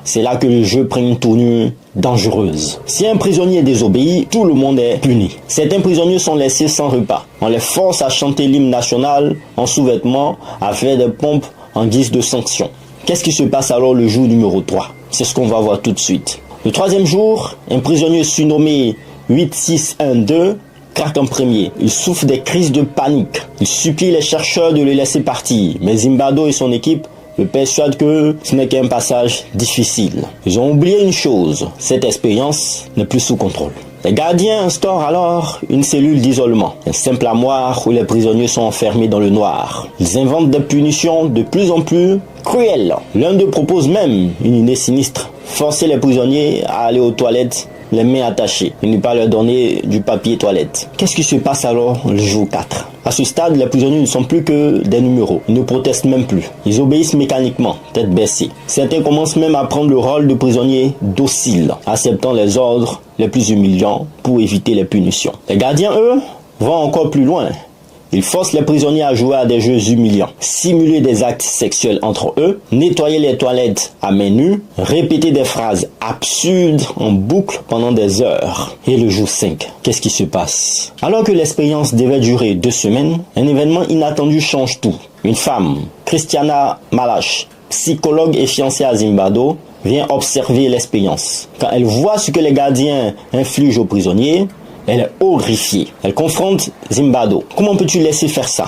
C'est là que le jeu prend une tournure dangereuse. Si un prisonnier désobéit, tout le monde est puni. Certains prisonniers sont laissés sans repas. On les force à chanter l'hymne national en sous-vêtements, à faire des pompes en guise de sanction. Qu'est-ce qui se passe alors le jour numéro 3? C'est ce qu'on va voir tout de suite. Le troisième jour, un prisonnier surnommé 8612 craque en premier. Il souffre des crises de panique. Il supplie les chercheurs de le laisser partir. Mais Zimbado et son équipe le persuadent que ce n'est qu'un passage difficile. Ils ont oublié une chose, cette expérience n'est plus sous contrôle. Les gardiens instaurent alors une cellule d'isolement, un simple armoire où les prisonniers sont enfermés dans le noir. Ils inventent des punitions de plus en plus cruelles. L'un d'eux propose même une idée sinistre, forcer les prisonniers à aller aux toilettes les mains attachées et ne pas leur donner du papier toilette. Qu'est-ce qui se passe alors le jour 4? À ce stade, les prisonniers ne sont plus que des numéros. Ils ne protestent même plus. Ils obéissent mécaniquement, tête baissée. Certains commencent même à prendre le rôle de prisonniers dociles, acceptant les ordres les plus humiliants pour éviter les punitions. Les gardiens, eux, vont encore plus loin. Ils forcent les prisonniers à jouer à des jeux humiliants, simuler des actes sexuels entre eux, nettoyer les toilettes à main nue, répéter des phrases absurdes en boucle pendant des heures. Et le jour 5, qu'est-ce qui se passe? Alors que l'expérience devait durer 2 semaines, un événement inattendu change tout. Une femme, Christiana Malache, psychologue et fiancée à Zimbado, vient observer l'expérience. Quand elle voit ce que les gardiens infligent aux prisonniers, elle est horrifiée. Elle confronte Zimbado. Comment peux-tu laisser faire ça?